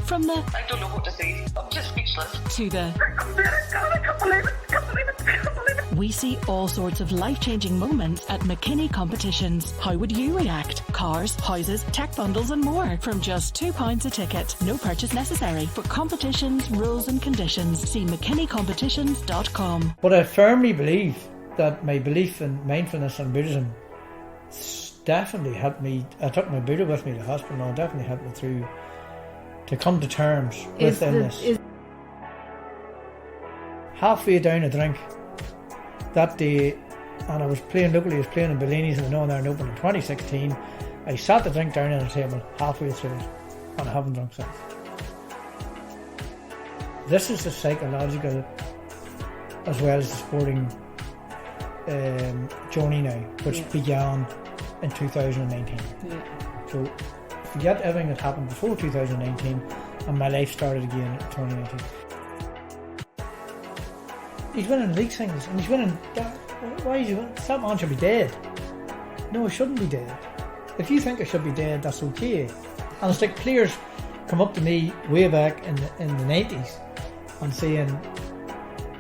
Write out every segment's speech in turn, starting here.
From the I don't know what to say. I'm just speechless. to the I can't believe it. we see all sorts of life-changing moments at McKinney Competitions. How would you react? Cars, houses, tech bundles and more from just £2 a ticket. No purchase necessary. For competitions, rules and conditions, see mckinneycompetitions.com. But I firmly believe that my belief in mindfulness and Buddhism definitely helped me. I took my Buddha with me to hospital, and it definitely helped me through to come to terms with illness. Halfway down a drink that day, and I was playing locally, I was playing in Bellini's in the Northern Ireland Open in 2016. I sat the drink down on the table halfway through it, and I haven't drunk since. This is the psychological as well as the sporting journey now, which began in 2019. Yeah. So forget everything that happened before 2019, and my life started again in 2019. He's winning league singles, and he's winning. Why is he winning? That man should be dead. No, he shouldn't be dead. If you think I should be dead, that's okay. And it's like players come up to me way back in the 90s and saying,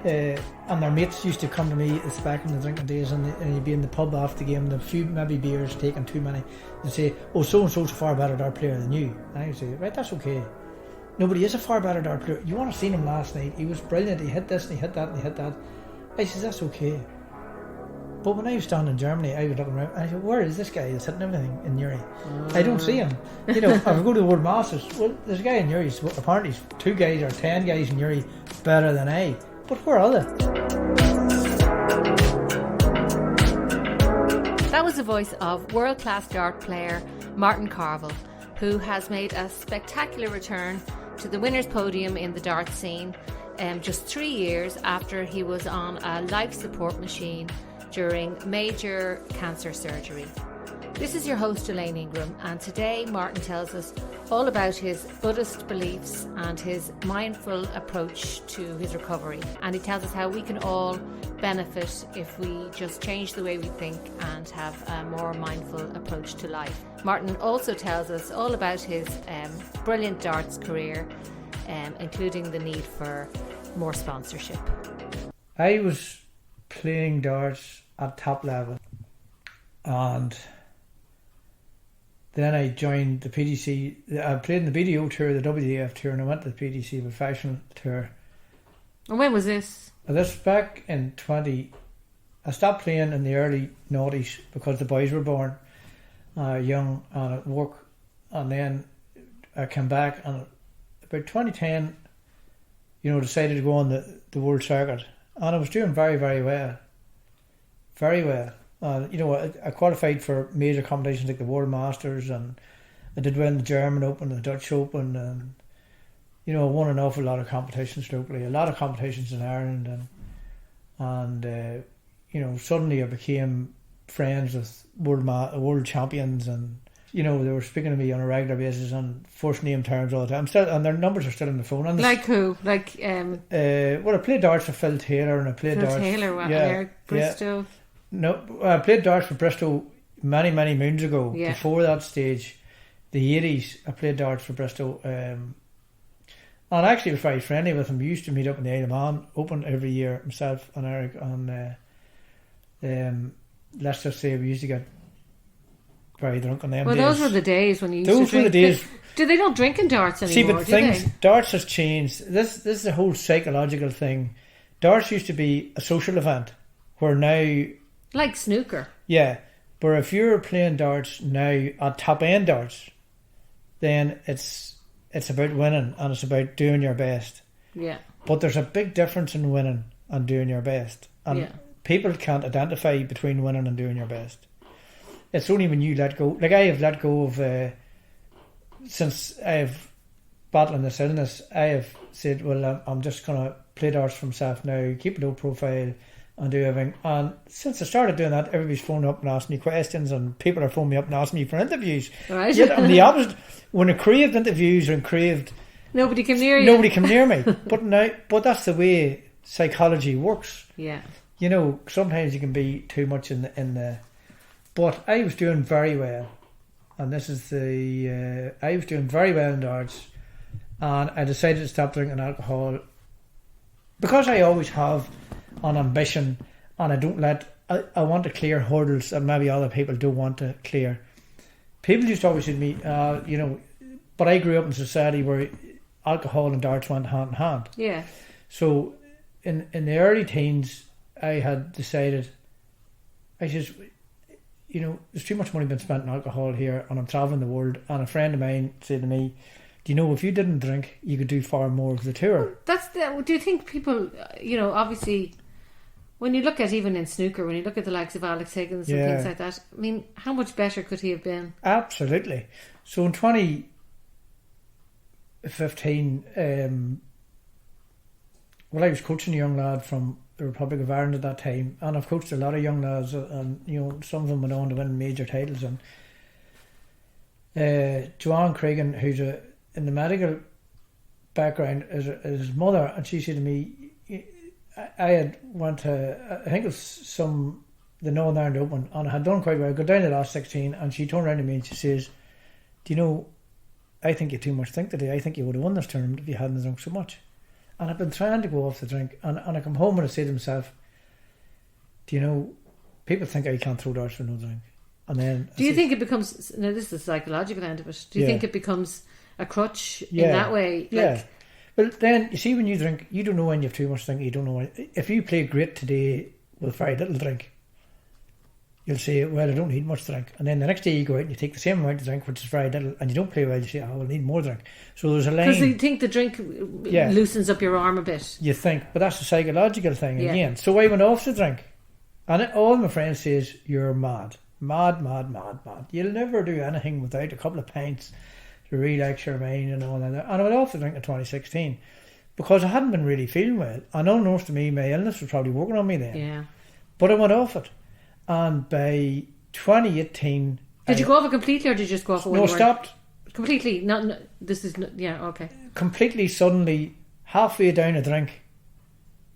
and their mates used to come to me, it's back in the drinking days, and you'd be in the pub after the game, and a few maybe beers taken too many, and say, oh, so and so's a far better dart player than you. And I would say, right, that's okay. Nobody is a far better dart player. You want to see him last night? He was brilliant. He hit this and he hit that and he hit that. I said, that's okay. But when I was down in Germany, I was looking around and I said, where is this guy that's hitting everything in Newry? I don't see him. You know, if I go to the World Masters, well, there's a guy in Newry, apparently 2 guys or 10 guys in Newry better than I. But where are they? That was the voice of world-class dart player Martin Carvill, who has made a spectacular return to the winner's podium in the dart scene just 3 years after he was on a life support machine during major cancer surgery. This is your host Elaine Ingram, and today Martin tells us all about his Buddhist beliefs and his mindful approach to his recovery, and he tells us how we can all benefit if we just change the way we think and have a more mindful approach to life. Martin also tells us all about his brilliant darts career, including the need for more sponsorship. I was playing darts at top level, and then I joined the PDC. I played in the BDO tour, the WDF tour, and I went to the PDC professional tour. And when was this? This back in 20. I stopped playing in the early noughties because the boys were born young and at work, and then I came back and about 2010, you know, decided to go on the world circuit, and I was doing very, very well. Very well. You know, I qualified for major competitions like the World Masters, and I did win the German Open, the Dutch Open, and you know, I won an awful lot of competitions locally, a lot of competitions in Ireland, and you know, suddenly I became friends with world champions, and you know, they were speaking to me on a regular basis on first name terms all the time. And their numbers are still on the phone. And like who? Like well, I played darts for Phil Taylor, and I played darts. Taylor, what? Yeah, Eric Bristow. Yeah. No, I played darts for Bristol many moons ago. Yeah. Before that stage, the 80s, I played darts for Bristol. And I actually was very friendly with him. We used to meet up in the Isle of Man Open every year, myself and Eric. And let's just say we used to get very drunk on them days. Well, those were the days when you used those to drink. were the days. Do they don't drink in darts anymore? See, but darts has changed. This is a whole psychological thing. Darts used to be a social event, where now, like snooker. Yeah, but if you're playing darts now at top end darts, then it's about winning and it's about doing your best. Yeah. But there's a big difference in winning and doing your best, and people can't identify between winning and doing your best. It's only when you let go. Like I have let go of, since I've battling this illness, I have said, well, I'm just going to play darts for myself now, keep a low profile and do everything. And since I started doing that, everybody's phoning up and asking me questions, and people are phoning me up and asking me for interviews. Right. Yet I'm the opposite. When I craved interviews and craved, nobody came near you. Nobody came near me. But that's the way psychology works. Yeah. You know, sometimes you can be too much in the. But I was doing very well, and this is I was doing very well in darts, and I decided to stop drinking alcohol because I always have an ambition, and I don't I want to clear hurdles that maybe other people don't want to clear. People used to always say to me, but I grew up in a society where alcohol and darts went hand in hand. Yeah. So in the early teens, I had decided, there's too much money being spent on alcohol here, and I'm travelling the world. And a friend of mine said to me, do you know, if you didn't drink, you could do far more of the tour. Do you think people, obviously, when you look at, even in snooker, when you look at the likes of Alex Higgins and things like that, I mean, how much better could he have been? Absolutely. So in 2015, I was coaching a young lad from the Republic of Ireland at that time, and I've coached a lot of young lads, and some of them went on to win major titles. And Joanne Cregan, who's in the medical background, is his mother, and she said to me, I had went to, I think it was the Northern Ireland Open, and I had done quite well. I got down to the last 16, and she turned around to me and she says, do you know, I think you too much drink today. I think you would have won this tournament if you hadn't drunk so much. And I've been trying to go off the drink, and I come home and I say to myself, do you know, people think I can't throw darts for no drink. And then do you think it becomes, now this is the psychological end of it, do you think it becomes a crutch in that way? Yeah. Well, then, you see, when you drink, you don't know when you have too much drink, you don't know when. If you play great today with very little drink, you'll say, well, I don't need much drink. And then the next day you go out and you take the same amount of drink, which is very little, and you don't play well, you say, oh, I'll need more drink. So there's a line. Because you think the drink loosens up your arm a bit. You think, but that's a psychological thing again. So I went off the drink, and all my friends says, you're mad. Mad, mad, mad, mad. You'll never do anything without a couple of pints to relax your mind and all that. And I went off the drink in 2016 because I hadn't been really feeling well. And unbeknownst to me, my illness was probably working on me then. Yeah. But I went off it. And by 2018... Did you go off it completely, or did you just go off it when No, you stopped. Completely? Okay. Completely, suddenly, halfway down a drink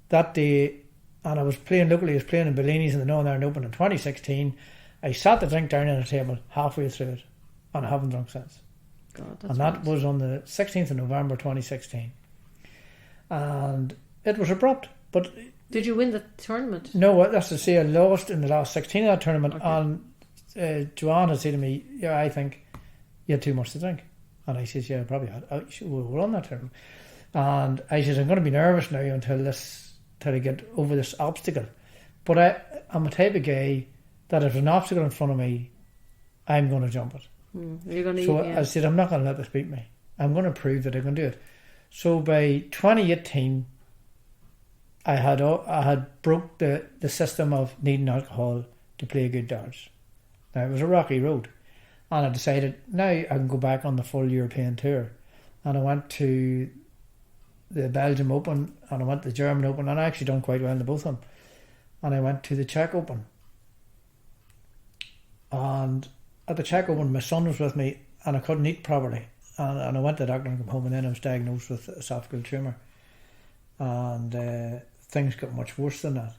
that day, and I was playing locally, I was playing in Bellini's in the Northern Ireland Open in 2016. I sat the drink down on a table halfway through it, and I haven't drunk since. God, and that was on the 16th of November 2016. And it was abrupt, but... Did you win the tournament? No, that's to say I lost in the last 16 of that tournament. Okay. And Joanne said to me, yeah, I think you had too much to drink. And I says, yeah, I probably had. We won that tournament. And I says, I'm going to be nervous now until I get over this obstacle. But I'm a type of guy that if there's an obstacle in front of me, I'm going to jump it. You're going to I said, I'm not going to let this beat me. I'm going to prove that I can do it. So by 2018, I had broke the system of needing alcohol to play good darts. Now, it was a rocky road, and I decided now I can go back on the full European tour. And I went to the Belgium Open, and I went to the German Open, and I actually done quite well in both of them. And I went to the Czech Open. And at the Czech Open, my son was with me, and I couldn't eat properly. And I went to the doctor and came home, and then I was diagnosed with esophageal tumour. And things got much worse than that.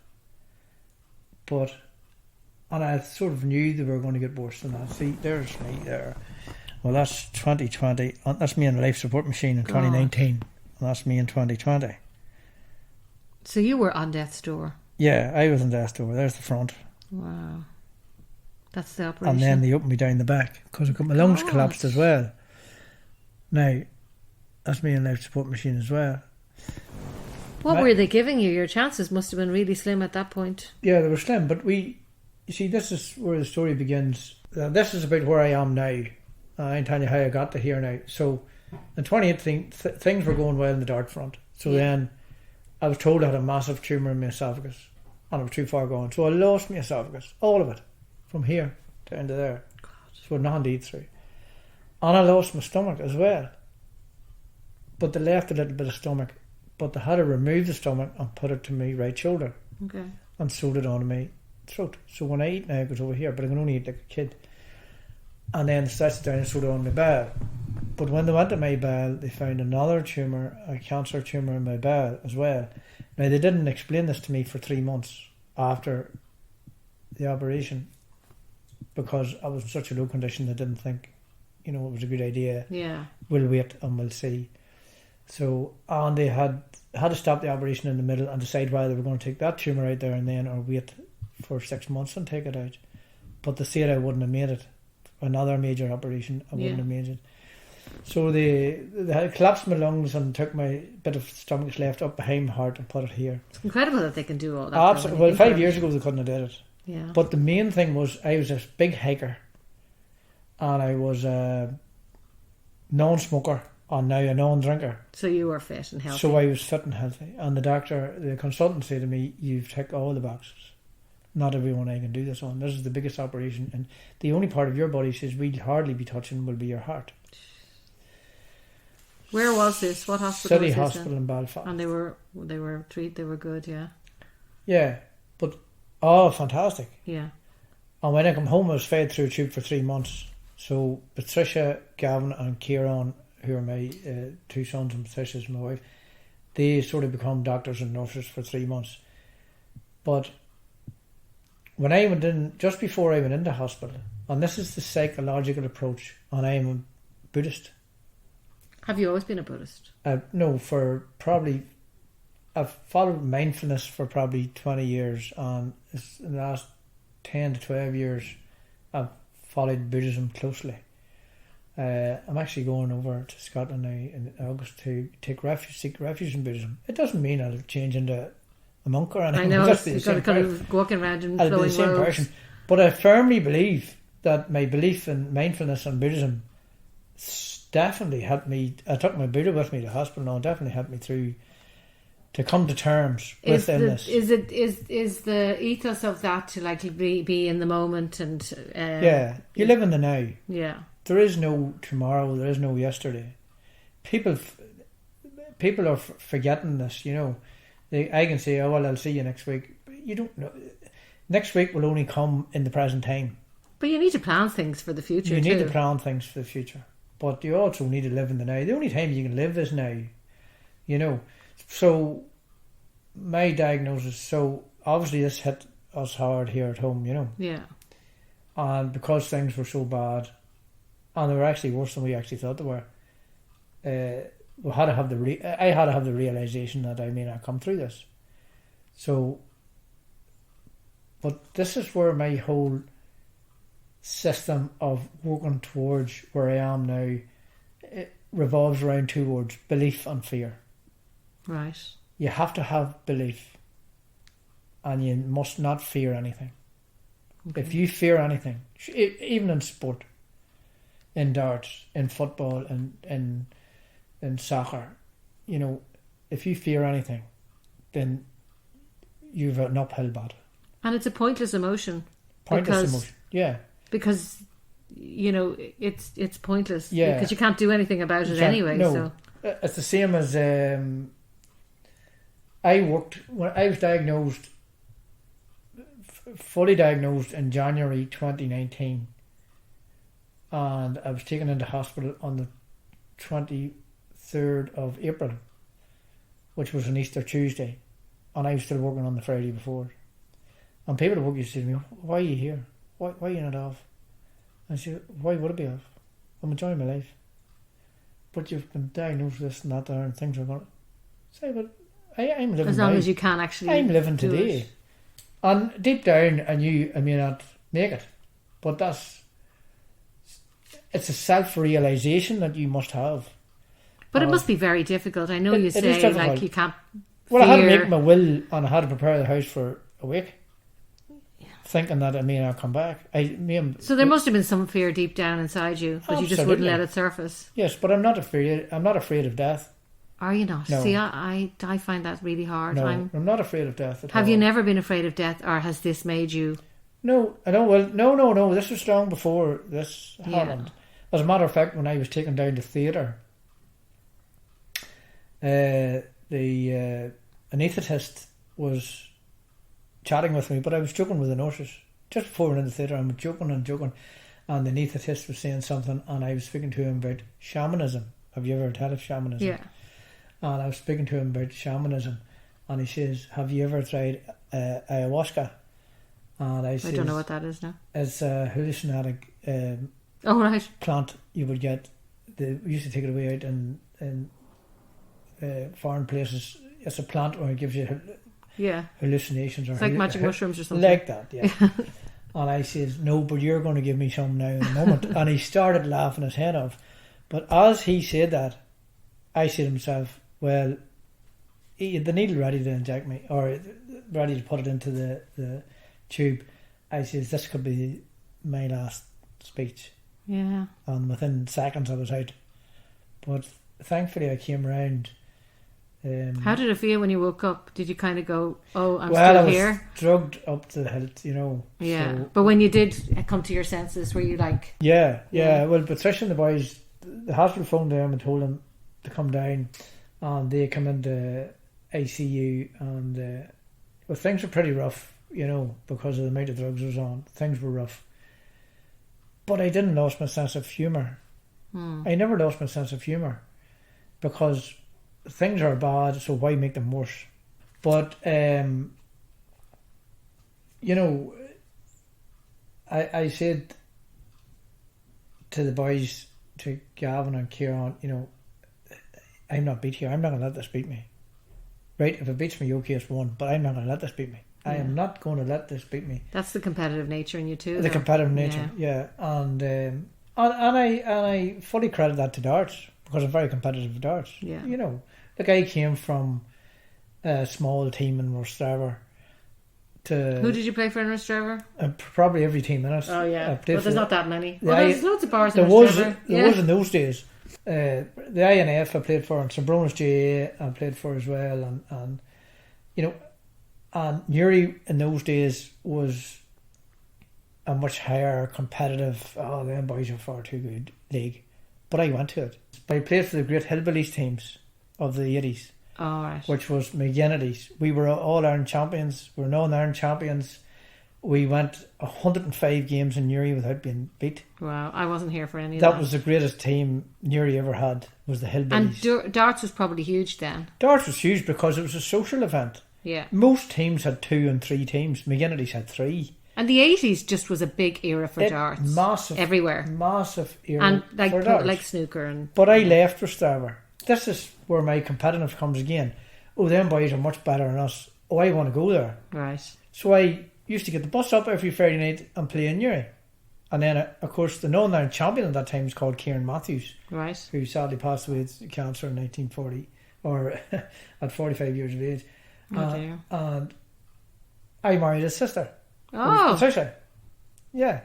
And I sort of knew they were going to get worse than that. See, there's me there. Well, that's 2020. That's me in a life support machine in 2019. And that's me in 2020. So you were on death's door? Yeah, I was on death's door. There's the front. Wow. That's the operation. And then they opened me down the back because my lungs collapsed as well. Now, that's me in a life support machine as well. What were they giving you? Your chances must have been really slim at that point. Yeah, they were slim, but you see, this is where the story begins. This is about where I am now. I can tell you how I got to here now. So, in 2018, things were going well in the dart front. So then, I was told I had a massive tumour in my esophagus, and I was too far gone. So I lost my esophagus, all of it, from here to into there. God. So nothing to eat through. And I lost my stomach as well. But they left a little bit of stomach. But they had to remove the stomach and put it to my right shoulder. Okay. And sewed it onto my throat. So when I eat now, it goes over here, but I can only eat like a kid. And then they stretched it down and sewed it on my bowel. But when they went to my bowel, they found another tumour, a cancer tumour in my bowel as well. Now, they didn't explain this to me for 3 months after the operation because I was in such a low condition, they didn't think, it was a good idea. Yeah. We'll wait and we'll see. So, and they had to stop the operation in the middle and decide whether they were going to take that tumour out there and then, or wait for 6 months and take it out. But they said I wouldn't have made it. Another major operation, I wouldn't have made it. So they had collapsed my lungs and took my bit of stomach left up behind my heart and put it here. It's incredible that they can do all that. Absolutely. Well, 5 years ago they couldn't have did it. Yeah. But the main thing was I was this big hiker, and I was a non-smoker and now a non-drinker. So you were fit and healthy. So I was fit and healthy. And the consultant said to me, "You've ticked all the boxes. Not everyone I can do this on. This is the biggest operation, and the only part of your body says we'll hardly be touching will be your heart." Where was this? What hospital? City was this Hospital in Belfast. And they were good, yeah. Yeah, but fantastic. Yeah. And when I come home, I was fed through a tube for 3 months. So Patricia, Gavin, and Kieran, who are my 2 sons, and Patricia's my wife, they sort of become doctors and nurses for 3 months. But when I went in, just before I went into hospital, and this is the psychological approach, and I am a Buddhist. Have you always been a Buddhist? No, for probably, I've followed mindfulness for probably 20 years, and in the last 10 to 12 years I've followed Buddhism closely. I'm actually going over to Scotland now in August to seek refuge in Buddhism. It doesn't mean I'll change into a monk or anything. I know, you've got to kind of walking around in I'll be the flowing same robes. person. But I firmly believe that my belief in mindfulness and Buddhism definitely helped me. I took my Buddha with me to hospital, and it definitely helped me through to come to terms with illness. Is the ethos of that to like be in the moment and yeah, you live in the now. Yeah, there is no tomorrow. There is no yesterday. People are forgetting this. You know, I can say, "Oh well, I'll see you next week." But you don't know. Next week will only come in the present time. But you need to plan things for the future. You need to plan things for the future, but you also need to live in the now. The only time you can live is now. You know. So, my diagnosis, so obviously this hit us hard here at home, you know. Yeah. And because things were so bad, and they were actually worse than we actually thought they were, I had to have the realisation that I may not come through this. So, but this is where my whole system of working towards where I am now, it revolves around 2 words: belief and fear. Right. You have to have belief, and you must not fear anything. Okay. If you fear anything, even in sport, in darts, in football, in soccer, you know, if you fear anything, then you've an uphill battle. And it's a pointless emotion. Emotion, yeah. Because, you know, it's pointless. Yeah. Because you can't do anything about it anyway. No. So it's the same as when I was diagnosed, fully diagnosed in January 2019, and I was taken into hospital on the 23rd of April, which was an Easter Tuesday, and I was still working on the Friday before. And people at work used to say to me, "Why are you here? Why are you not off?" And I said, "Why would I be off? I'm enjoying my life." "But you've been diagnosed with this and that there, and things are going to..." Say, "But I'm living as long as you can actually I'm living today." It. And deep down I knew I may not make it, but it's a self-realisation that you must have. But it must be very difficult. I know you say like you can't Well, I had to make my will, and I had to prepare the house for a week, thinking that I may not come back. So there must have been some fear deep down inside you, but you just wouldn't let it surface. Yes, but I'm not afraid of death. Are you not? No. See, I find that really hard. No, I'm not afraid of death at all. Have you never been afraid of death, or has this made you? No, I know. Well, no. This was long before this happened. As a matter of fact, when I was taken down to theatre, the anaesthetist was chatting with me, but I was joking with the nurses just before we went in the theatre. I'm joking, and the anaesthetist was saying something, and I was speaking to him about shamanism. Have you ever heard of shamanism? Yeah. And I was speaking to him about shamanism, and he says, "Have you ever tried ayahuasca?" And I don't know what that is now. It's a hallucinogenic right. plant you would get. We used to take it away out in foreign places. It's a plant where it gives you hallucinations. It's like magic mushrooms or something. Like that, yeah. And I says, no, but you're going to give me some now in a moment. And he started laughing his head off. But as he said that, I said to myself, well, he had the needle ready to inject me, or ready to put it into the tube. I says, this could be my last speech. Yeah. And within seconds I was out. But thankfully I came around. How did it feel when you woke up? Did you kind of go, oh, I'm well, still I was here? drugged up to the hilt, you know. Yeah. So, but when you did come to your senses, were you like... Yeah. Well, Patricia and the boys, the hospital phoned them and told them to come down, and they come into ICU, and well, things were pretty rough, you know, because of the amount of drugs I was on. Things were rough. But I didn't lose my sense of humour. I never lost my sense of humour, because things are bad, so why make them worse? But, you know, I said to the boys, to Gavin and Kieran, you know, I'm not beat here. I'm not going to let this beat me. Right, if it beats me, okay, it's one, but I'm not going to let this beat me. I am not going to let this beat me. That's the competitive nature in you too. The competitive nature, yeah. And I fully credit that to darts, because I'm very competitive with darts. Yeah. You know, like I came from a small team in Rostrevor to... Who did you play for in Rostrevor? Probably every team in it. Oh yeah, but there's not that many. Yeah, Well, there's loads of bars there in was Rostrevor. There was in those days. The INF I played for, and Sabronis GA I played for as well, and you know, and Newry in those days was a much higher competitive, oh, them boys are far too good league. But I went to it. I played for the great Hillbillies teams of the 80s. Oh, right. Which was McGinnity's. We were all Ireland champions. We were non-Ireland champions. We went 105 games in Newry without being beat. Wow, I wasn't here for any of that. That was the greatest team Newry ever had, was the Hillbillies. And darts was probably huge then. Darts was huge because it was a social event. Yeah. Most teams had 2 and 3 teams. McGinnity's had 3. And the 80s just was a big era for darts. Massive. Everywhere. Massive era and like, for darts. like snooker. But I left Rostrevor. This is where my competitive comes again. Oh, them boys are much better than us. Oh, I want to go there. Right. So I used to get the bus up every Friday night and play in Newry. And then, of course, the non-Ireland champion at that time was called Kieran Matthews. Right. Who sadly passed away with cancer in 1940, or at 45 years of age. Oh, dear. And I married his sister. Oh. Patricia. Yeah.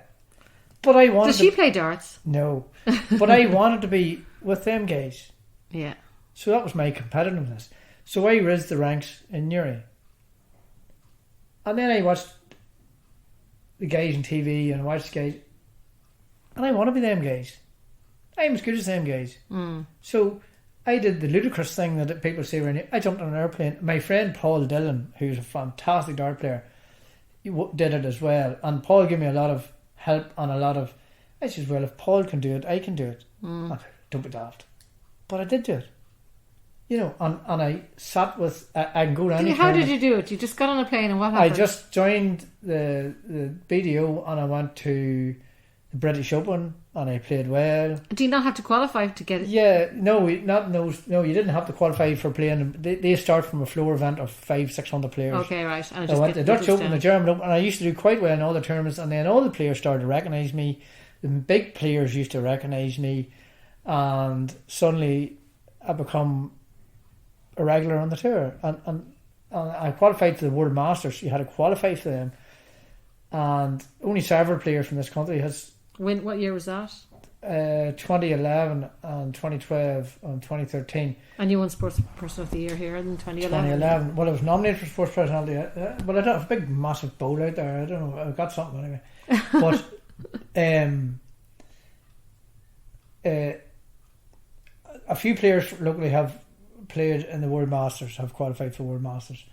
But I wanted Does she play darts? No. But I wanted to be with them guys. Yeah. So that was my competitiveness. So I raised the ranks in Newry. And then I watched the guys on TV and I watched the guys. And I want to be them guys. I'm as good as them guys. So I did the ludicrous thing that people say around here. I jumped on an airplane. My friend Paul Dillon, who's a fantastic dart player, he did it as well. And Paul gave me a lot of help and a lot of... I said, well, if Paul can do it, I can do it. Don't be daft. But I did do it. You know, and I sat with... I can go to any How did tournament. you do it? You just got on a plane and what happened? I just joined the BDO and I went to the British Open and I played well. Do you not have to qualify to get it? Yeah, no, you didn't have to qualify for playing. They start from a floor event of 500-600 players. Okay, right. And I went to the Dutch Open, the German Open, and I used to do quite well in all the tournaments, and then all the players started to recognise me. The big players used to recognise me, and suddenly I become a regular on the tour. And I qualified for the World Masters. You had to qualify for them. And only several players from this country has... What year was that? 2011 and 2012 and 2013. And you won Sports Person of the Year here in 2011? 2011. Well, I was nominated for Sports Personality. Well, I don't have a big, massive bowl out there. I don't know. I've got something anyway. But a few players locally have played in the World Masters, have qualified for World Masters.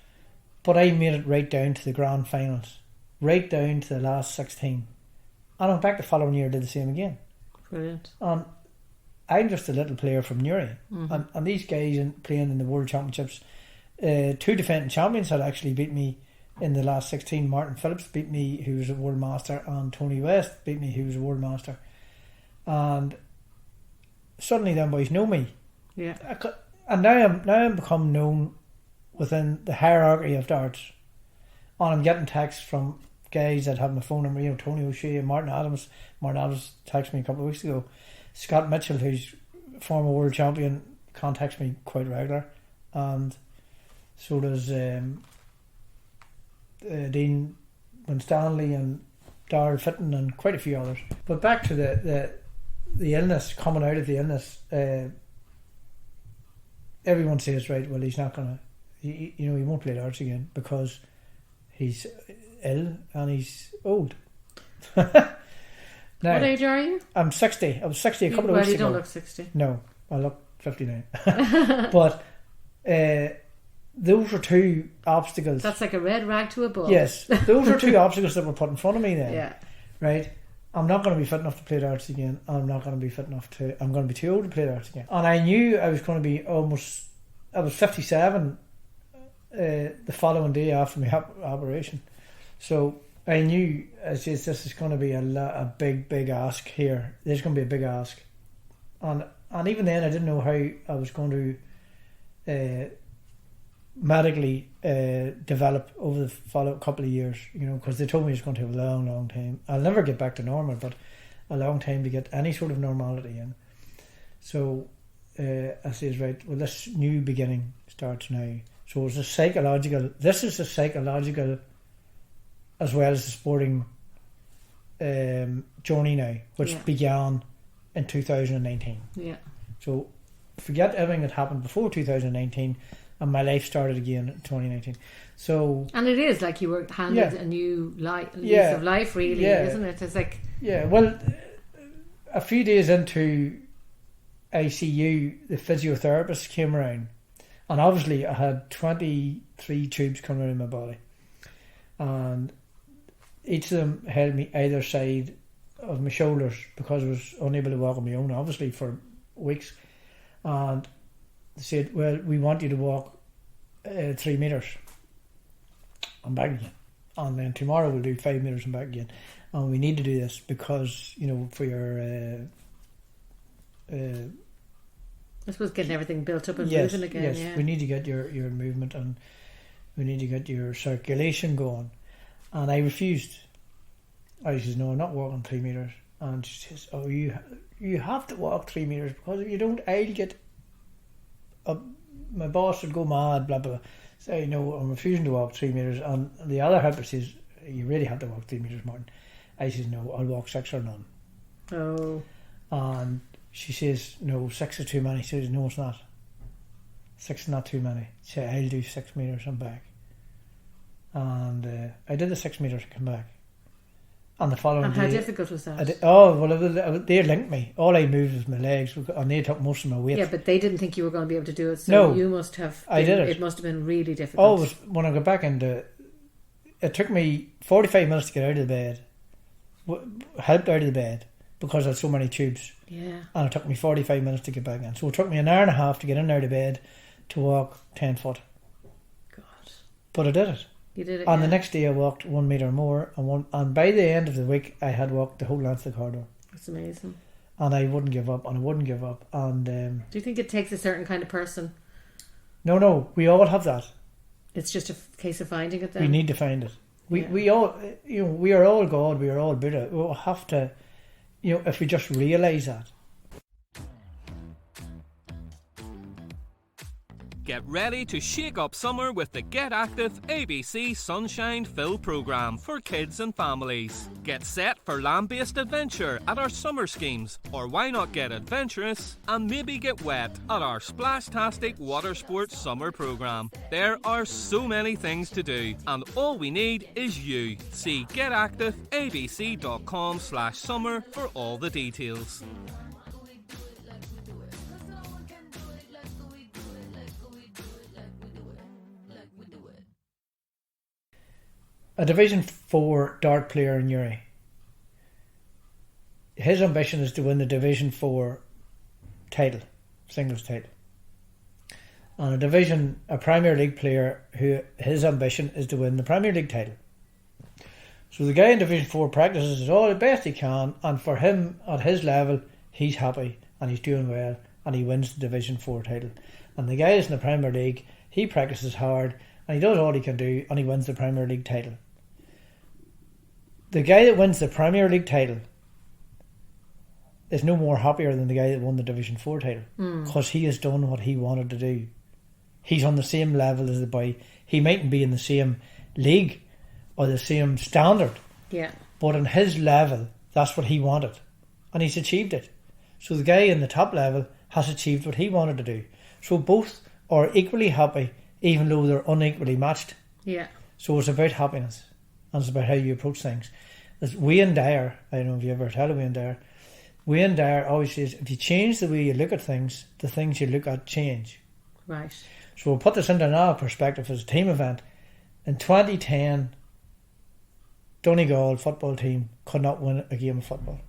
But I made it right down to the grand finals, right down to the last 16. And in fact, the following year I did the same again. Brilliant. And I'm just a little player from Newry. And these guys playing in the World Championships, 2 defending champions had actually beat me in the last 16. Martin Phillips beat me, who was a World Master, and Tony West beat me, who was a World Master. And suddenly them boys know me. Yeah. and now I'm become known within the hierarchy of darts. And I'm getting texts from guys that have my phone number, you know, Tony O'Shea and Martin Adams. Martin Adams texted me a couple of weeks ago. Scott Mitchell, who's former world champion, contacts me quite regular. And so does Dean Winstanley and Darrell Fitton and quite a few others. But back to the illness, coming out of the illness, everyone says, right, well, he's not going to, he won't play darts again because he's ill and he's old. Now, what age are you? I'm 60. I was 60 a couple of weeks ago. Well, you don't look 60. No, I look 59. But those were two obstacles. That's like a red rag to a bull. Yes, those were two obstacles that were put in front of me then. Yeah. Right? I'm not going to be fit enough to play darts again. I'm not going to be fit enough to... I'm going to be too old to play darts again. And I knew I was going to be almost... I was 57 the following day after my operation. So I knew, this is going to be a big ask here. There's going to be a big ask. And even then I didn't know how I was going to medically develop over the following couple of years, you know, because they told me it's going to take a long time. I'll never get back to normal, but a long time to get any sort of normality in. So I says, right, well, this new beginning starts now. So it's this is a psychological as well as the sporting journey now, which began in 2019. Yeah. So forget everything that happened before 2019, and my life started again in 2019. So, and it is like you were handed a new lease of life, really, isn't it? It's like, well, a few days into ICU, the physiotherapist came around, and obviously I had 23 tubes coming out of my body, and each of them held me either side of my shoulders because I was unable to walk on my own, obviously, for weeks. And they said, well, we want you to walk 3 metres and back again, and then tomorrow we'll do 5 metres and back again, and we need to do this because, you know, for your I suppose getting everything built up and moving again. Yes, we need to get your movement, and we need to get your circulation going. And I refused. I says, no, I'm not walking 3 metres. And she says, oh, you have to walk 3 metres, because if you don't, I'll get my boss will go mad, blah blah. Say, no, I'm refusing to walk 3 metres. And the other helper says, you really have to walk 3 metres, Martin. I says, no, I'll walk 6 or none. Oh. And she says, no, 6 is too many. She says, no, it's not. 6 is not too many. She said, I'll do 6 metres and back. And I did the 6 metres and come back. And the following day... And how difficult was that? They linked me. All I moved was my legs, and they took most of my weight. Yeah, but they didn't think you were going to be able to do it, so no, you must have... I did it. It must have been really difficult. When I got back into... It took me 45 minutes to get out of the bed. Helped out of the bed, because I had so many tubes. Yeah. And it took me 45 minutes to get back in. So it took me an hour and a half to get in and out of bed to walk 10 foot. God. But I did it. You did it, And the next day I walked 1 metre more, and by the end of the week I had walked the whole length of the corridor. That's amazing. And I wouldn't give up, and do you think it takes a certain kind of person? No, we all have that. It's just a case of finding it then? We need to find it. We all, you know, we are all God, we are all Buddha. We'll have to, you know, if we just realise that. Get ready to shake up summer with the Get Active ABC Sunshine Fill programme for kids and families. Get set for land-based adventure at our summer schemes, or why not get adventurous and maybe get wet at our Splashtastic Water Sports summer programme. There are so many things to do, and all we need is you. See getactiveabc.com/summer for all the details. A Division 4 dart player in Newry. His ambition is to win the Division 4 title, singles title. And a Premier League player who his ambition is to win the Premier League title. So the guy in Division 4 practices all the best he can, and for him, at his level, he's happy and he's doing well, and he wins the Division 4 title. And the guy is in the Premier League, he practices hard, and he does all he can do, and he wins the Premier League title. The guy that wins the Premier League title is no more happier than the guy that won the Division 4 title, because he has done what he wanted to do. He's on the same level as the boy. He mightn't be in the same league or the same standard, but on his level, that's what he wanted, and he's achieved it. So the guy in the top level has achieved what he wanted to do. So both are equally happy, even though they're unequally matched. Yeah. So it's about happiness, and it's about how you approach things. As Wayne Dyer, I don't know if you ever heard of Wayne Dyer always says, if you change the way you look at things, the things you look at change. Right. So we'll put this into another perspective as a team event. In 2010, Donegal football team could not win a game of football.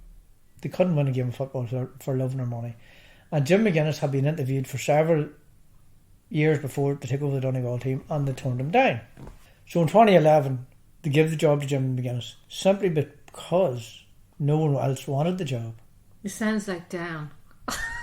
They couldn't win a game of football for love nor money. And Jim McGuinness had been interviewed for several years before to take over the Donegal team, and they turned him down. So in 2011, they gave the job to Jim McGuinness simply because no one else wanted the job. It sounds like down.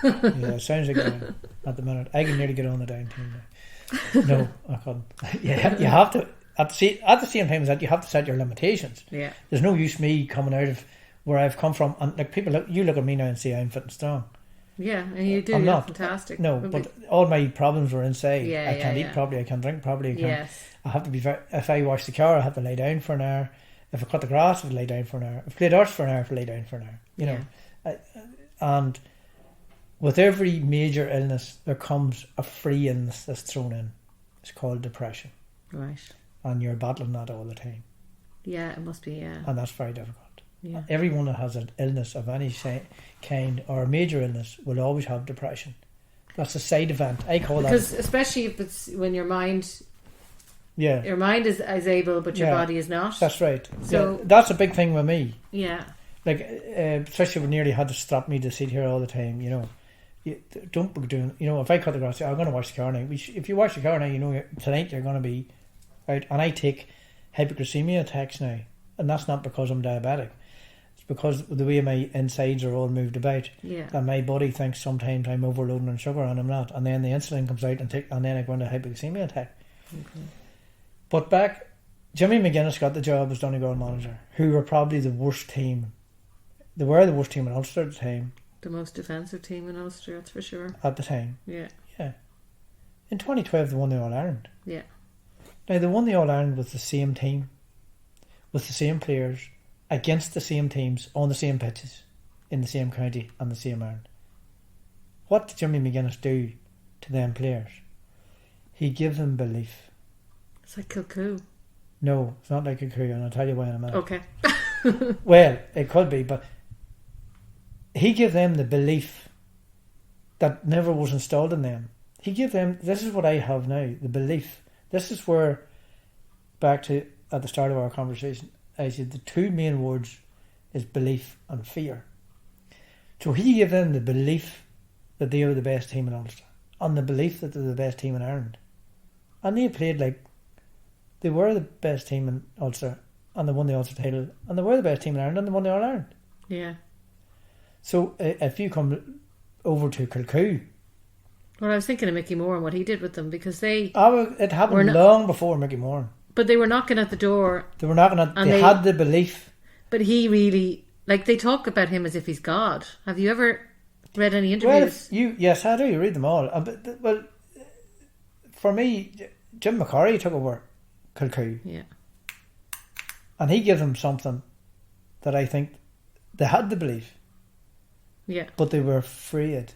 Yeah, it sounds like down at the minute. I can nearly get on the down team now. No, I couldn't. You have to, at the same time as that, you have to set your limitations. Yeah. There's no use me coming out of where I've come from, and like people, you look at me now and say I'm fit and strong. Yeah, and you do. I'm You're not fantastic. No, but all my problems were inside. Yeah, I can't eat properly. I can't drink properly. I have to be if I wash the car, I have to lay down for an hour. If I cut the grass, I have to lay down for an hour. If I play darts for an hour, I have to lay down for an hour. You know, and with every major illness, there comes a free illness that's thrown in. It's called depression. Right. And you're battling that all the time. Yeah, it must be. Yeah. And that's very difficult. Yeah. Everyone that has an illness of any kind or a major illness will always have depression. That's a side event. I call because that, especially if it's when your mind is able but your Yeah. body is not. That's right. So that's a big thing with me. yeah. Like especially when nearly had to stop me to sit here all the time. You know, don't be doing. You know, if I cut the grass, I'm going to wash the car now. If you wash the car now, you know tonight you're going to be out. And I take hypoglycemia attacks now, and that's not because I'm diabetic. Because the way my insides are all moved about, and my body thinks sometimes I'm overloading on sugar and I'm not, and then the insulin comes out and then I go into a hypoglycemia attack. Okay. But back, Jimmy McGuinness got the job as Donegal manager, who were probably the worst team. They were the worst team in Ulster at the time. The most defensive team in Ulster, that's for sure. At the time. Yeah. Yeah. In 2012 they won the All-Ireland. Yeah. Now they won the All-Ireland with the same team, with the same players, against the same teams, on the same pitches, in the same county and the same Ireland. What did Jimmy McGuinness do to them players? He gave them belief. It's like Kilcoo. No, it's not like Kilcoo, and I'll tell you why in a minute. Okay. Well, it could be, but he gave them the belief that never was installed in them. He gave them, this is what I have now, the belief. This is where, back to at the start of our conversation, I said the two main words is belief and fear. So he gave them the belief that they were the best team in Ulster, and the belief that they're the best team in Ireland. And they played like they were the best team in Ulster, and they won the Ulster title, and they were the best team in Ireland, and they won the All-Ireland. Yeah. So if you come over to Kilcoo... Well, I was thinking of Mickey Moore and what he did with them, because they... it happened long before Mickey Moore. But they were knocking at the door. They were knocking at... They had the belief. But he really... Like, they talk about him as if he's God. Have you ever read any interviews? Well, yes, I do. You read them all. Well, for me, Jim McCurry took over Kilcoo. Yeah. And he gave them something that I think they had the belief. Yeah. But they were afraid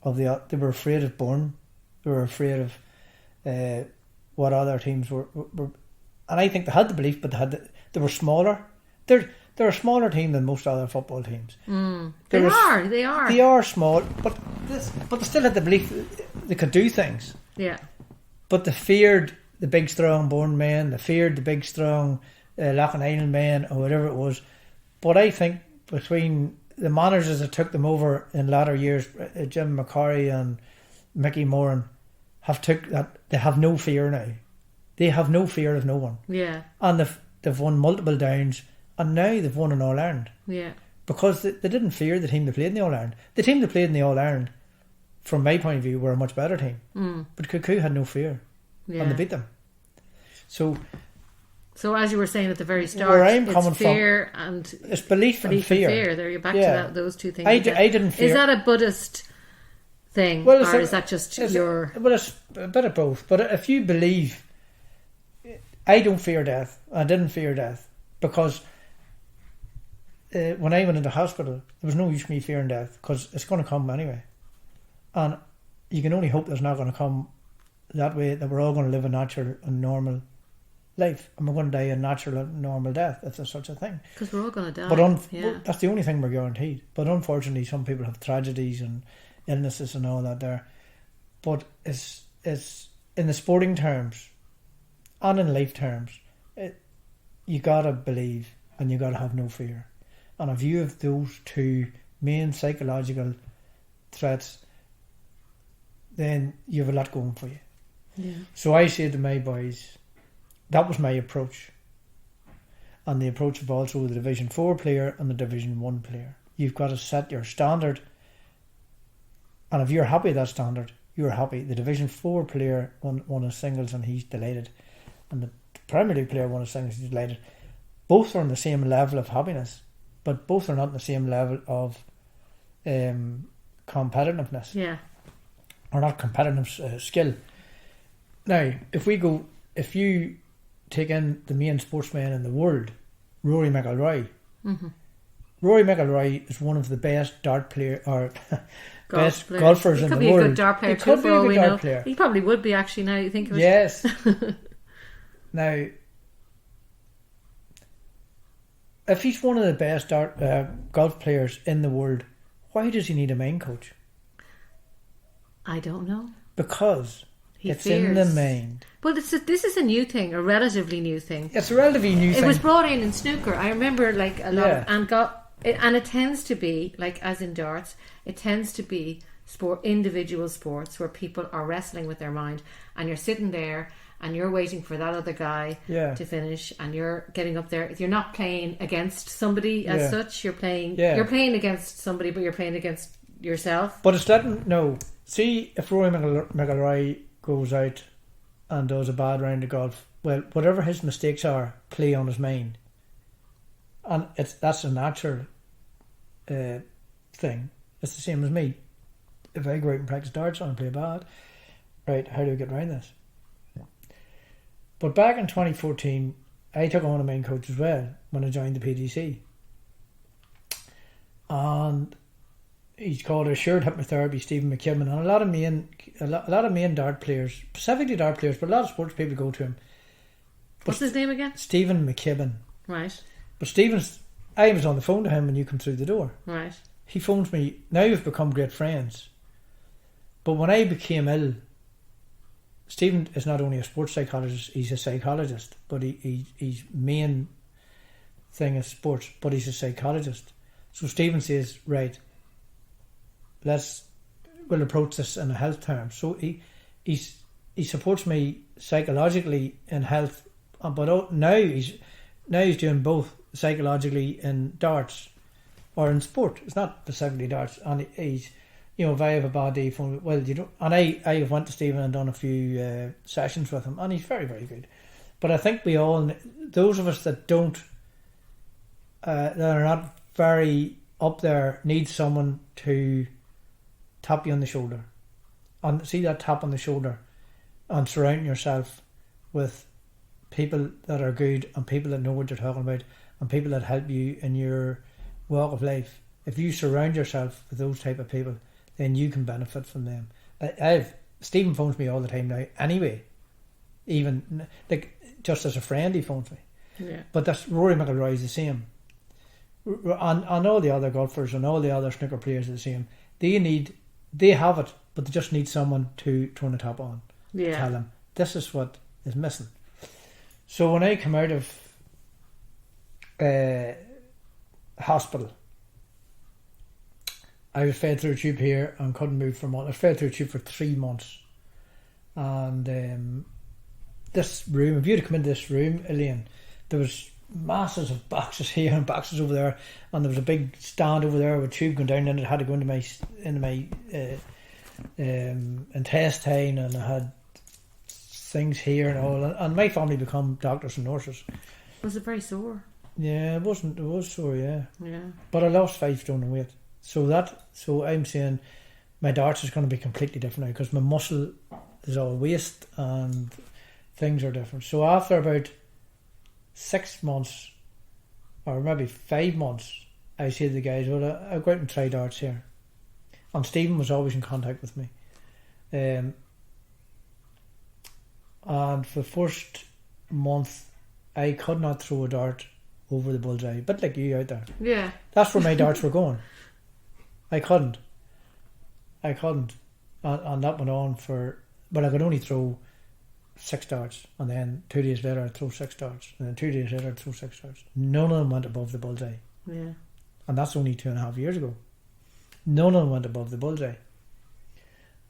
of They were afraid of Bourne. They were afraid of what other teams were. And I think they had the belief, but they were smaller. They're a smaller team than most other football teams. They are. They are small, but they still had the belief they could do things. Yeah. But they feared the big strong Bourne men. They feared the big strong Loughlin Island men, or whatever it was. But I think between the managers that took them over in latter years, Jim McCurry and Mickey Moran, they have no fear now. They have no fear of no one. Yeah. And they've won multiple downs, and now they've won an All-Ireland. Yeah. Because they didn't fear the team that played in the All-Ireland. The team that played in the All-Ireland from my point of view, were a much better team. But Cuckoo had no fear, and they beat them. So as you were saying at the very start, where I'm coming it's fear and it's belief and fear. There, you're back to those two things. I didn't fear. Is that a Buddhist thing, or is that just your? Well, it's a bit of both. But if you believe, I don't fear death. I didn't fear death because when I went into hospital, there was no use me fearing death because it's going to come anyway, and you can only hope there's not going to come that way. That we're all going to live a natural and normal life, and we're going to die a natural and normal death if there's such a thing. Because we're all going to die. But that's the only thing we're guaranteed. But unfortunately, some people have tragedies and illnesses and all that there. But it's in the sporting terms and in life terms, you gotta believe and you gotta have no fear. And if you have those two main psychological threats, then you have a lot going for you. Yeah. So I say to my boys, that was my approach. And the approach of also the Division 4 player and the Division 1 player. You've got to set your standard. And if you're happy with that standard, you're happy. The Division 4 player won his singles and he's delighted. And the Premier League player won his singles and he's delighted. Both are on the same level of happiness, but both are not on the same level of competitiveness. Yeah. Or not competitive skill. Now, if you take in the main sportsman in the world, Rory McIlroy. Mm-hmm. Rory McIlroy is one of the best dart player or best golfers in the world. He could be a good dart player too, for all we know. Player. He probably would be, actually, now you think of it. Yes. Now, if he's one of the best golf players in the world, why does he need a mind coach? I don't know. Because it's in the mind. Well, this is a new thing, a relatively new thing. It's a relatively new thing. It was brought in snooker. I remember like a lot of, and it tends to be, like as in darts, it tends to be individual sports where people are wrestling with their mind, and you're sitting there and you're waiting for that other guy to finish, and you're getting up there. You're not playing against somebody as such. You're playing against somebody, but you're playing against yourself. But it's see if Rory McIlroy goes out and does a bad round of golf, well, whatever his mistakes are, play on his mind. And that's a natural thing. It's the same as me. If I go out and practice darts and play bad, right, how do I get around this? But back in 2014, I took on a main coach as well when I joined the PDC. And he's called Assured Hypnotherapy, Stephen McKibben, and a lot of main dart players, specifically dart players, but a lot of sports people go to him. What's his name again? Stephen McKibben. Right. But I was on the phone to him when you come through the door. Right. He phones me. Now we've become great friends. But when I became ill, Stephen is not only a sports psychologist, he's a psychologist, but his main thing is sports, but he's a psychologist. So Stephen says, right, we'll approach this in a health term. So he supports me psychologically in health, but now he's doing both psychologically in darts or in sport. It's not specifically darts, and he's, if I have a bad day, and I went to Stephen and done a few sessions with him, and he's very, very good. But I think we all, those of us that don't, that are not very up there, need someone to tap you on the shoulder, and see that tap on the shoulder, and surround yourself with people that are good and people that know what you're talking about and people that help you in your walk of life. If you surround yourself with those type of people, then you can benefit from them. Stephen phones me all the time now anyway, even like just as a friend he phones me. Yeah. But that's Rory McIlroy is the same, and all the other golfers and all the other snooker players are the same. They have it, but they just need someone to turn the tap on. Yeah. Tell them this is what is missing. So when I come out of hospital, I was fed through a tube here and couldn't move for a month. I was fed through a tube for 3 months. And this room, if you'd have come into this room, Elaine, there was masses of boxes here and boxes over there, and there was a big stand over there with a tube going down, and it had to go into my intestine, and I had things here and all. And my family become doctors and nurses. Was it very sore? Yeah, it was sore, yeah. Yeah. But I lost 5 stone in weight. So I'm saying my darts is going to be completely different now because my muscle is all waste and things are different. So after about 6 months, or maybe 5 months, I said to the guys, well, I'll go out and try darts here. And Stephen was always in contact with me. And for the first month, I could not throw a dart over the bullseye. A bit like you out there. Yeah. That's where my darts were going. I couldn't. And that went on but I could only throw 6 darts. And then 2 days later, I'd throw 6 darts. And then 2 days later, I'd throw 6 darts. None of them went above the bullseye. Yeah. And that's only 2.5 years ago. None of them went above the bullseye.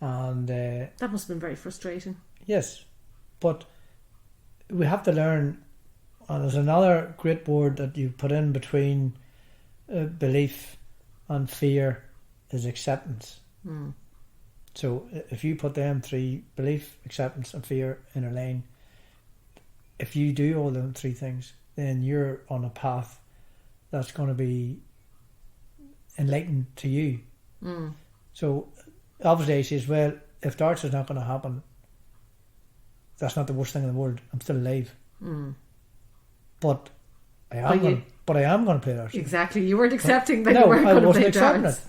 And that must have been very frustrating. yes, but we have to learn. And there's another great word that you put in between belief and fear is acceptance. Mm. So if you put them 3, belief, acceptance and fear, in a line, if you do all them 3 things, then you're on a path that's going to be enlightened to you. Mm. So obviously he says, well, if darts is not going to happen, that's not the worst thing in the world. I'm still alive. Mm. But I am going to play darts. Exactly. You weren't accepting that you weren't going to play darts.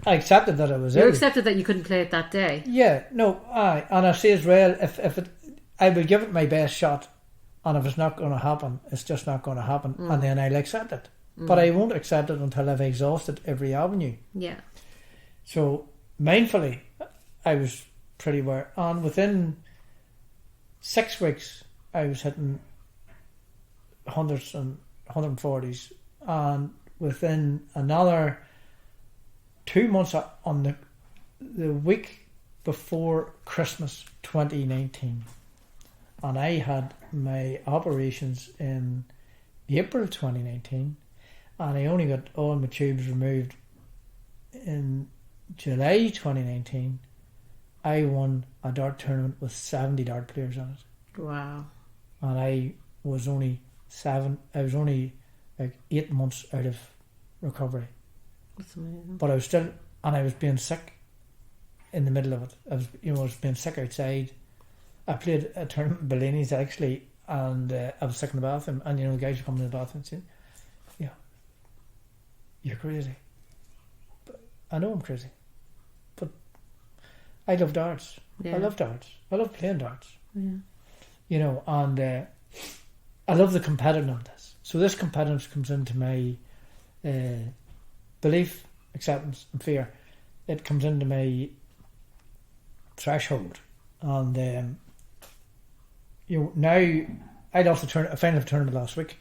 I accepted that I was You ill. accepted that you couldn't play it that day. Yeah, no, and I say as well, I will give it my best shot, and if it's not going to happen, it's just not going to happen, and then I'll accept it. But I won't accept it until I've exhausted every avenue. Yeah. So mindfully, I was pretty aware, and within 6 weeks, I was hitting hundreds and 140s, and within another 2 months, on the week before Christmas 2019, and I had my operations in April 2019, and I only got all my tubes removed in July 2019. I won a dart tournament with 70 dart players on it. Wow. And I was only like 8 months out of recovery. That's amazing. But I was still, and I was being sick in the middle of it. I was being sick outside. I played a tournament in Bellini's actually, and I was sick in the bathroom, and the guys were coming in the bathroom and saying, yeah, you're crazy. But I know I'm crazy. But I love darts. Yeah. I love darts. I love playing darts. Yeah. And I love the competitiveness. So this competitiveness comes into my belief, acceptance and fear. It comes into my threshold. And now I lost a final tournament last week,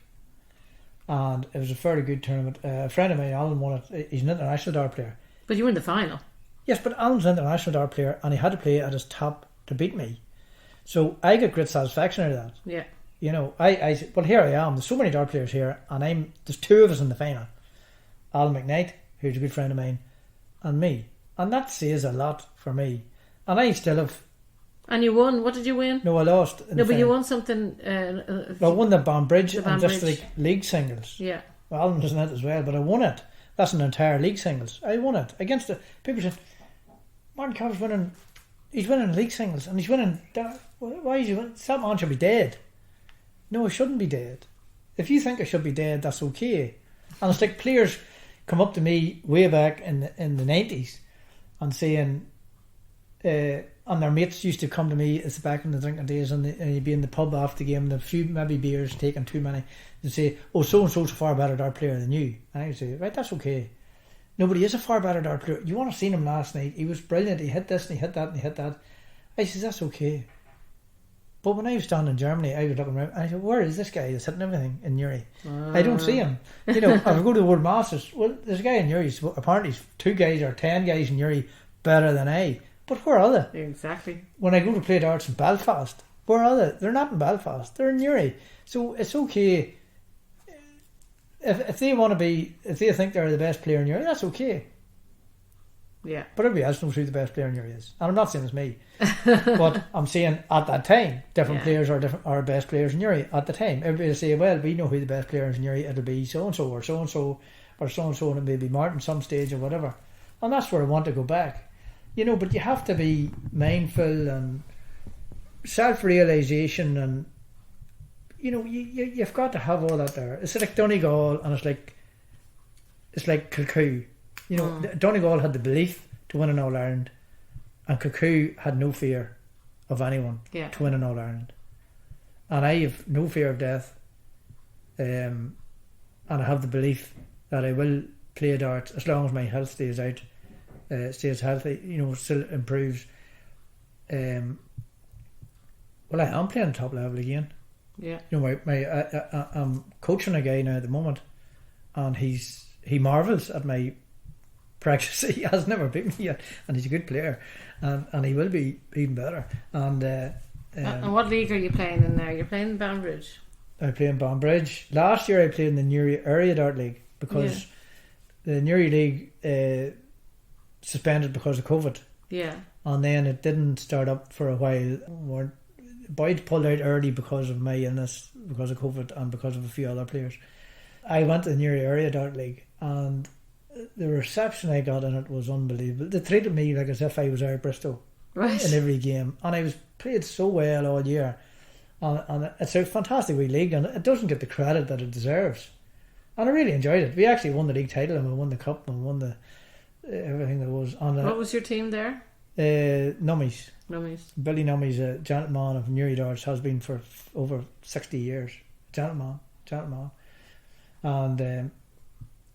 and it was a fairly good tournament. A friend of mine, Alan, won it. He's an international dart player. But you were in the final. Yes, but Alan's an international dart player, and he had to play at his top to beat me. So I get great satisfaction out of that. Yeah. I said, well, here I am. There's so many dart players here, and there's 2 of us in the final. Alan McKnight, who's a good friend of mine, and me. And that says a lot for me. And I still have... And you won. What did you win? No, I lost. No, but you won something... I won the Banbridge and just like league singles. Yeah. Well, Alan was in it as well, but I won it. That's an entire league singles. I won it. Against the... People said, Martin Carvill's winning... He's winning league singles, and he's winning... Why is he winning? That man should be dead. No, I shouldn't be dead. If you think I should be dead, that's okay. And it's like players come up to me way back in the 90s and saying, and their mates used to come to me, it's back in the drinking days, and you'd be in the pub after the game, and a few maybe beers, taking too many, they'd say, oh, so-and-so's a far better dart player than you. And I would say, right, that's okay. Nobody is a far better dart player. You want to have seen him last night. He was brilliant. He hit this and he hit that and he hit that. I said, that's okay. But when I was down in Germany, I was looking around and I said, where is this guy that's hitting everything in Newry? I don't see him. If I go to the World Masters, well, there's a guy in Newry, apparently 2 guys or 10 guys in Newry better than I. But where are they? Exactly. When I go to play darts in Belfast, where are they? They're not in Belfast. They're in Newry. So it's okay. If they want to be, if they think they're the best player in Newry, that's okay. Yeah. But everybody else knows who the best player in Newry is. And I'm not saying it's me. But I'm saying at that time, different players are best players in Newry at the time. Everybody will say, well, we know who the best player is in Newry. It'll be so-and-so or so-and-so or so-and-so, and it may be Martin some stage or whatever. And that's where I want to go back. You know, but you have to be mindful and self-realisation, and you know, you've got to have all that there. It's like Donegal, and it's like Kilcoo. You know, Donegal had the belief to win an All-Ireland, and Kilcoo had no fear of anyone to win an All-Ireland. And I have no fear of death, and I have the belief that I will play darts as long as my health stays healthy, you know, still improves. Well, I am playing top level again. Yeah. You know, I'm coaching a guy now at the moment, and he marvels at my practice. He has never beaten me yet, and he's a good player, and he will be even better. And what league are you playing in now? You're playing in Banbridge. I play in Banbridge. Last year I played in the Newry Area Dart League because the Newry League suspended because of COVID. Yeah. And then it didn't start up for a while. Boyd pulled out early because of my illness, because of COVID, and because of a few other players. I went to the Newry Area Dart League, and the reception I got in it was unbelievable. They treated me like as if I was Air Bristol in every game, and I was played so well all year. And it's a fantastic wee league, and it doesn't get the credit that it deserves. And I really enjoyed it. We actually won the league title, and we won the cup, and we won the everything that was. And what was your team there? Nummies. Billy Nummies, a gentleman of Newry Darts, has been for over 60 years. Gentleman. And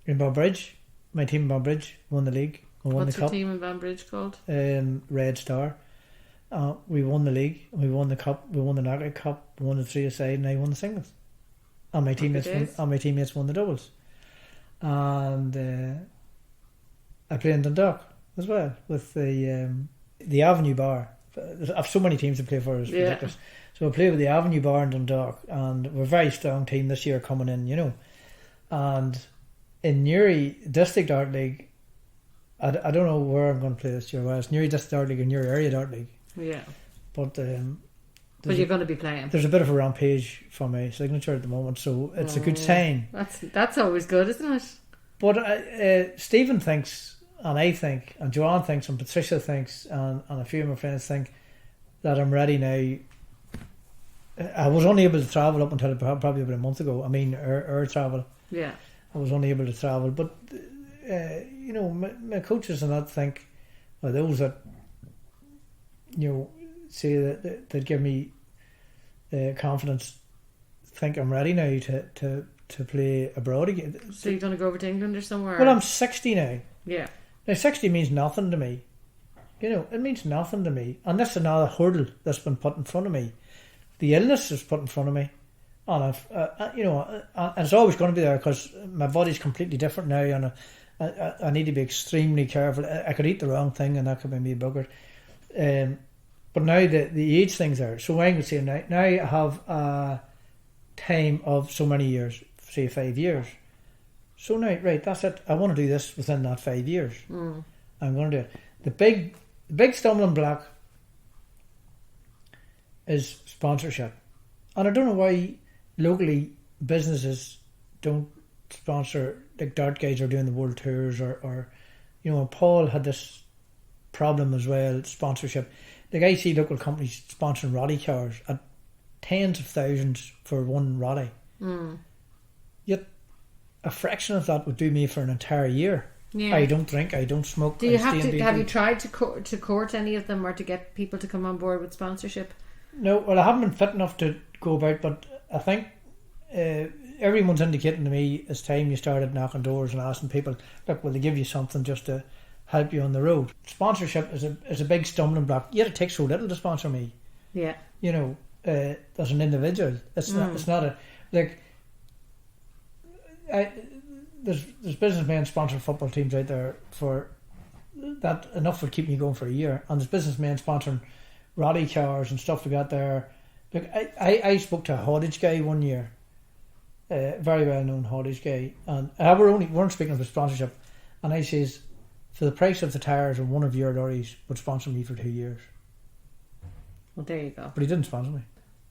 in Banbridge, my team in Banbridge won the league. We won What's the cup. What's your team in Banbridge called? Red Star. We won the league, we won the cup, we won the knockout cup, we won the three-a-side, and I won the singles. And my teammates won the doubles. And I play in Dundalk as well with the Avenue Bar. I have so many teams to play for, it's ridiculous. So I play with the Avenue Bar in Dundalk, and we're a very strong team this year coming in, you know. And in Newry District Dart League, I don't know where I'm going to play this year. Well, it's Newry District Dart League and Newry Area Dart League. Yeah. But you're going to be playing. There's a bit of a rampage for my signature at the moment, so it's a good sign. That's always good, isn't it? But Stephen thinks, and I think, and Joanne thinks, and Patricia thinks, and a few of my friends think that I'm ready now. I was only able to travel up until probably about a month ago. I mean, air travel. Yeah. I was only able to travel, but you know, my coaches and that think, or those that, you know, say that give me confidence, think I'm ready now to play abroad again. So you're going to go over to England or somewhere? Well, I'm 60 now. Yeah. Now 60 means nothing to me. You know, it means nothing to me. And that's another hurdle that's been put in front of me. The illness is put in front of me. And I've, you know, and it's always going to be there because my body's completely different now, and I need to be extremely careful. I could eat the wrong thing and that could make me buggered. But now the age thing's there. So I'm going to say now I have a time of so many years, say 5 years. So now, right, that's it. I want to do this within that 5 years. I'm going to do it. The big stumbling block is sponsorship. And I don't know why locally businesses don't sponsor, like dart guys are doing the world tours, or you know, Paul had this problem as well, sponsorship. Like I see local companies sponsoring rally cars at tens of thousands for one rally. Yet a fraction of that would do me for an entire year. Yeah. I don't drink, I don't smoke. Do you have you tried to court any of them, or to get people to come on board with sponsorship? No, well, I haven't been fit enough to go about, but I think everyone's indicating to me it's time you started knocking doors and asking people, look, will they give you something just to help you on the road? Sponsorship is a big stumbling block. Yet it takes so little to sponsor me. Yeah. You know, as an individual, it's not a like. There's businessmen sponsoring football teams out there for that, enough would keep me going for a year, and there's businessmen sponsoring rally cars and stuff like that there. Look, I spoke to a haulage guy one year, very well known haulage guy, and we weren't speaking of the sponsorship, and I says, for the price of the tyres on one of your lorries, would sponsor me for 2 years. Well, there you go. But he didn't sponsor me.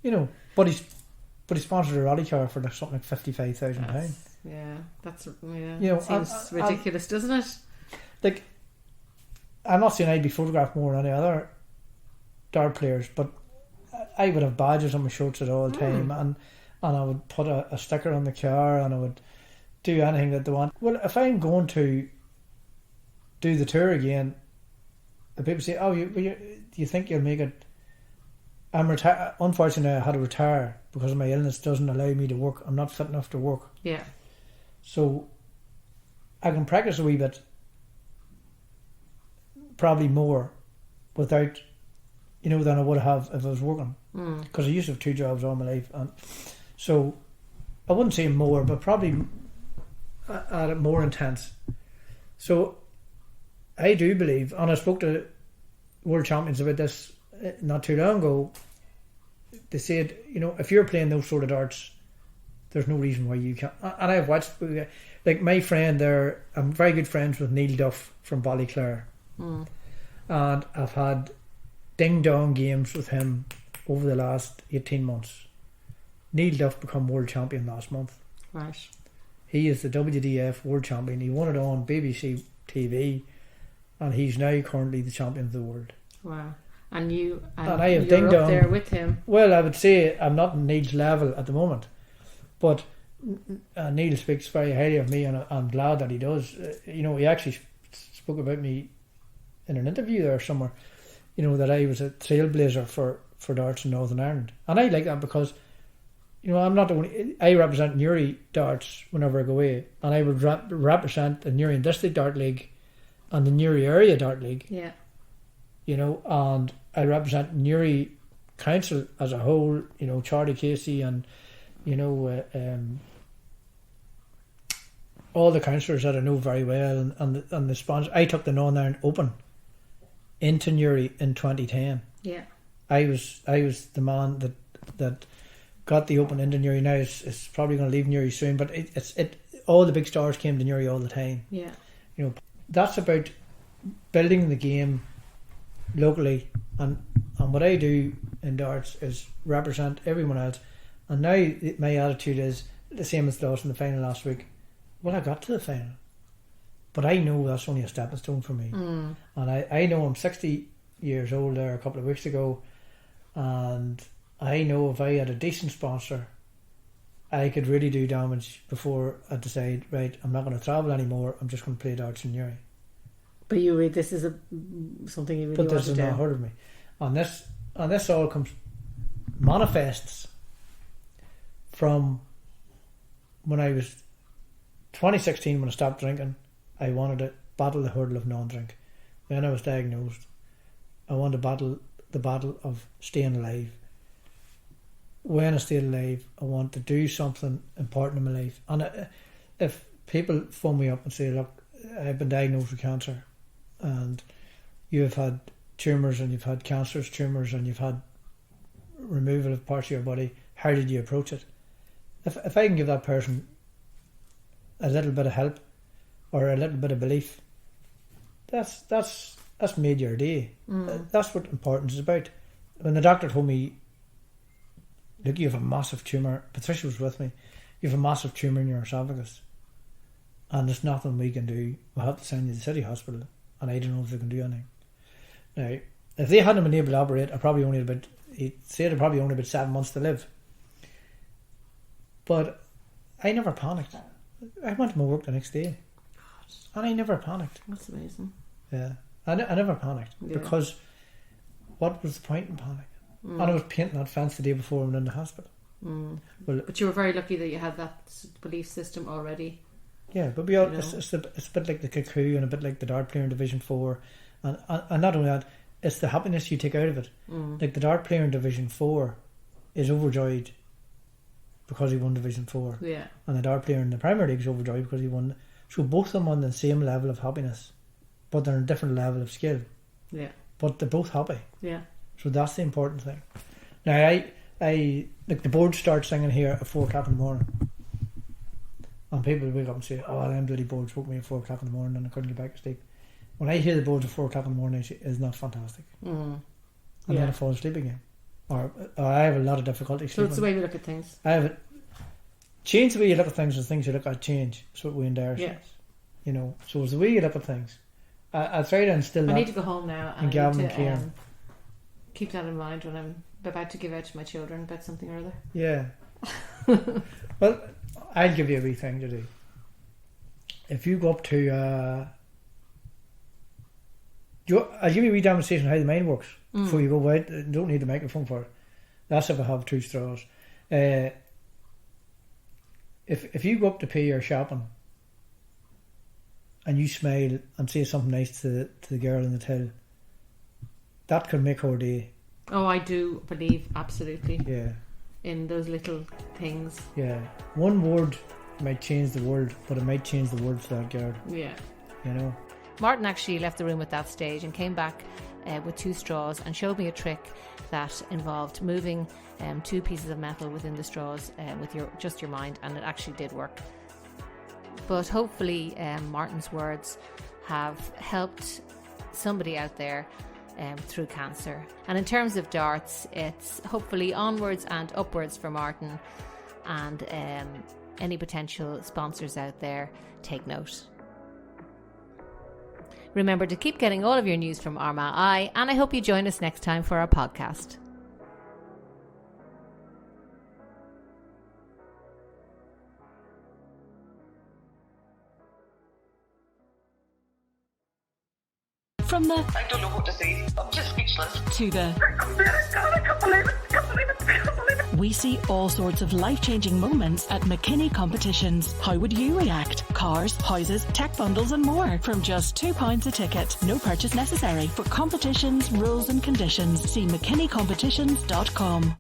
You know, but he sponsored a rally car for something like £55,000. Yeah, that's You know, seems ridiculous, doesn't it? Like, I'm not saying I'd be photographed more than any other dart players, but I would have badges on my shorts at all time, and I would put a sticker on the car, and I would do anything that they want. Well, if I'm going to do the tour again, and people say, "Oh, do you think you'll make it?" I'm retired. Unfortunately, I had to retire because my illness doesn't allow me to work. I'm not fit enough to work. Yeah. So I can practice a wee bit, probably more, without, than I would have if I was working. Because I used to have 2 jobs all my life, and so I wouldn't say more, but probably at it more intense. So I do believe, and I spoke to world champions about this not too long ago. They said, if you're playing those sort of darts, there's no reason why you can't. And I've watched, like my friend there, I'm very good friends with Neil Duff from Ballyclare, and I've had ding dong games with him over the last 18 months. Neil Duff become world champion last month. Right. He is the WDF world champion. He won it on BBC TV, and he's now currently the champion of the world. Wow. And you and I have you're ding up there with him. Well, I would say I'm not on Neil's level at the moment, but Neil speaks very highly of me, and I'm glad that he does. He actually spoke about me in an interview there somewhere, that I was a trailblazer for darts in Northern Ireland. And I like that because, I'm not the only... I represent Newry darts whenever I go away, and I would represent the Newry District Dart League and the Newry Area Dart League. Yeah. And I represent Newry Council as a whole, Charlie Casey and, all the councillors that I know very well, and the sponsor. I took the Northern Ireland Open into Newry in 2010. Yeah. I was the man that got the Open into Newry. Now it's probably going to leave Newry soon, but it all the big stars came to Newry all the time. Yeah. That's about building the game locally, and what I do in darts is represent everyone else. And now my attitude is the same as lost in the final last week. Well, I got to the final, but I know that's only a stepping stone for me. And I know I'm 60 years old there a couple of weeks ago, and I know if I had a decent sponsor, I could really do damage before I decide, right, I'm not going to travel anymore, I'm just going to play darts in Newry. But this is something you really But want this to is do. not hurt of me. And this all manifests from when I was 2016, when I stopped drinking. I wanted to battle the hurdle of non-drink. When I was diagnosed, I wanted to battle the battle of staying alive. When I stayed alive, I want to do something important in my life. And if people phone me up and say, look, I've been diagnosed with cancer, and you have had tumours, and you've had cancerous tumours, and you've had removal of parts of your body, how did you approach it? If I can give that person a little bit of help or a little bit of belief, that's made your day. That's what importance is about. When the doctor told me, look, you have a massive tumour, Patricia was with me, you have a massive tumour in your esophagus, and there's nothing we can do, we'll have to send you to the city hospital, and I don't know if they can do anything. Now, if they hadn't been able to operate, he said I'd probably only about 7 months to live. But I never panicked. I went to my work the next day, and I never panicked. That's amazing. Yeah, I never panicked, because what was the point in panic? And I was painting that fence the day before I went in the hospital. Well, But you were very lucky that you had that belief system already. yeah, but we all, it's a bit like the cuckoo and a bit like the dart player in Division 4, and not only that, it's the happiness you take out of it. Like the dart player in Division 4 is overjoyed because he won Division 4. Yeah. And the dart player in the Premier League is overjoyed because he won. So both of them on the same level of happiness, but they're on a different level of skill. Yeah. But they're both happy. Yeah. So that's the important thing. Now I like the board starts singing here at 4 o'clock in the morning, and people wake up and say, "Oh, them bloody boards woke me at 4 o'clock in the morning and I couldn't get back to sleep." When I hear the boards at 4 o'clock in the morning, it's not fantastic. And then I fall asleep again. Or I have a lot of difficulty sleeping. So it's the way we look at things. I have it. Change the way you look at things, and things you look at change. That's what Wayne Dyer says. You know, so it's the way you look at things. I try to instill that. I need to go home now and Gavin I and need Kieran. to keep that in mind when I'm about to give out to my children about something or other. Yeah. Well, I'll give you a wee thing to do. If you go up to I'll give you a wee demonstration of how the mind works before you go out. You don't need the microphone for it. That's if I have 2 straws. If you go up to pay your shopping and you smile and say something nice to the girl in the till, that could make her day. Oh, I do believe absolutely Yeah. in those little things. Yeah. One word might change the world, but it might change the world for that girl. Yeah. You know? Martin actually left the room at that stage and came back with 2 straws and showed me a trick that involved moving 2 pieces of metal within the straws with your mind, and it actually did work. But hopefully Martin's words have helped somebody out there through cancer. And in terms of darts, it's hopefully onwards and upwards for Martin, and any potential sponsors out there, take note. Remember to keep getting all of your news from Armagh Eye, and I hope you join us next time for our podcast. From the I don't know what to say. I'm just speechless. to the, Oh, God, I can't believe it. Can't believe it. Can't believe it. we see all sorts of life-changing moments at McKinney competitions. How would you react? Cars, houses, tech bundles and more from just £2 a ticket. No purchase necessary. For competitions, rules and conditions, see mckinneycompetitions.com.